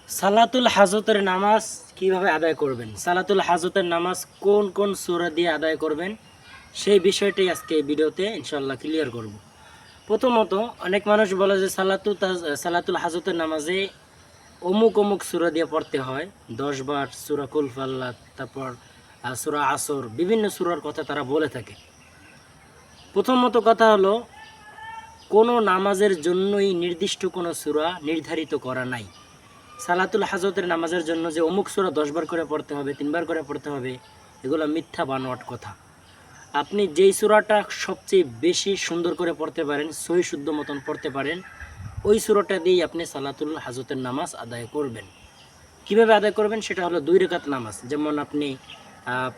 সালাতুল হাজতের নামাজ কিভাবে আদায় করবেন, সালাতুল হাজতের নামাজ কোন কোন সূরা দিয়ে আদায় করবেন, সেই বিষয়টি আজকে এই ভিডিওতে ইনশাল্লাহ ক্লিয়ার করব। প্রথমত, অনেক মানুষ বলে যে সালাতুল হাজতের নামাজে অমুক অমুক সূরা দিয়ে পড়তে হয়, 10 বার সূরা কুল ফাল্লাত, তারপর সূরা আসর, বিভিন্ন সূরার কথা তারা বলে থাকে। প্রথমত কথা হলো, কোনো নামাজের জন্যই নির্দিষ্ট কোনো সূরা নির্ধারিত করা নাই। সালাতুল হাজতের নামাজের জন্য যে অমুক সূরা 10 বার করে পড়তে হবে, 3 বার করে পড়তে হবে, এগুলো মিথ্যা বানোয়াট কথা। আপনি যেই সূরাটা সবচেয়ে বেশি সুন্দর করে পড়তে পারেন, সহি শুদ্ধ মতন পড়তে পারেন, ওই সূরাটা দিয়েই আপনি সালাতুল হাজতের নামাজ আদায় করবেন। কিভাবে আদায় করবেন সেটা হলো 2 রাকাত নামাজ। যেমন আপনি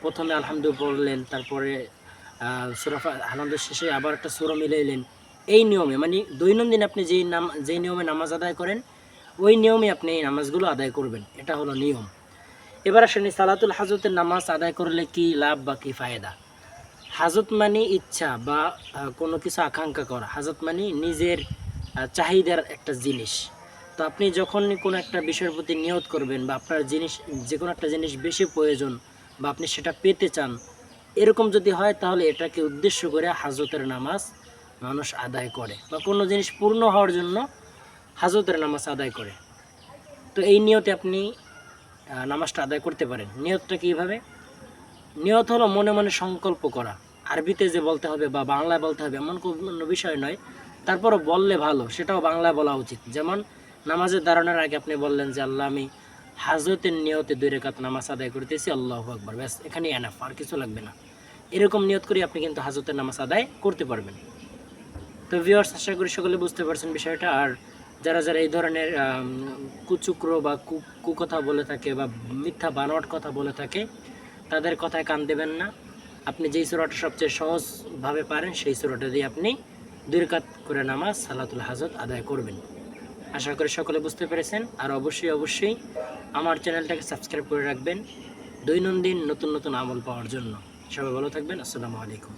প্রথমে আলহামদু পড়লেন, তারপরে সূরা আলহামদুর শেষে আবার একটা সূরা মিলাইলেন। এই নিয়মে, মানে দৈনন্দিন আপনি যেই নিয়মে নামাজ আদায় করেন, ওই নিয়মে আপনি এই নামাজগুলো আদায় করবেন। এটা হলো নিয়ম। এবার আসেন, সালাতুল হাজতের নামাজ আদায় করলে কি লাভ বা কি ফায়দা। হাজত মানে ইচ্ছা বা কোনো কিছু আকাঙ্ক্ষা করা। হাজত মানে নিজের চাহিদার একটা জিনিস। তো আপনি যখনই কোনো একটা বিষয়ের প্রতি নিয়ত করবেন, বা আপনার যে কোনো একটা জিনিস বেশি প্রয়োজন, বা আপনি সেটা পেতে চান, এরকম যদি হয়, তাহলে এটাকে উদ্দেশ্য করে হাজতের নামাজ মানুষ আদায় করে, বা কোনো জিনিস পূর্ণ হওয়ার জন্য হাজতের নামাজ আদায় করে। তো এই নিয়তে আপনি নামাজটা আদায় করতে পারেন। নিয়তটা কীভাবে? নিয়ত হলো মনে মনে সংকল্প করা। আরবিতে যে বলতে হবে বা বাংলায় বলতে হবে এমন কোনো বিষয় নয়, তারপরও বললে ভালো, সেটাও বাংলায় বলা উচিত। যেমন নামাজের দাঁড়ানোর আগে আপনি বললেন যে আল্লাহ, আমি হাজতের নিয়তে 2 রাকাত নামাজ আদায় করতেছি, আল্লাহু আকবার, ব্যাস, এখানেই এনাফ, আর কিছু লাগবে না। এরকম নিয়ত করে আপনি কিন্তু হাজতের নামাজ আদায় করতে পারবেন। তো ভিউয়ার্স, আশা করি সকলে বুঝতে পারছেন বিষয়টা। আর যারা যারা এই ধরনের কুচক্র বা কুকথা বলে থাকে বা মিথ্যা বানোয়াট কথা বলে থাকে, তাদের কথায় কান দেবেন না। আপনি যেই সূরাটা সবচেয়ে সহজভাবে পারেন, সেই সূরাটা দিয়ে আপনি 2 রাকাত করে নামাজ সালাতুল হাজত আদায় করবেন। আশা করি সকলে বুঝতে পেরেছেন। আর অবশ্যই আমার চ্যানেলটাকে সাবস্ক্রাইব করে রাখবেন দৈনন্দিন নতুন নতুন আমল পাওয়ার জন্য। সবাই ভালো থাকবেন। আসসালামু আলাইকুম।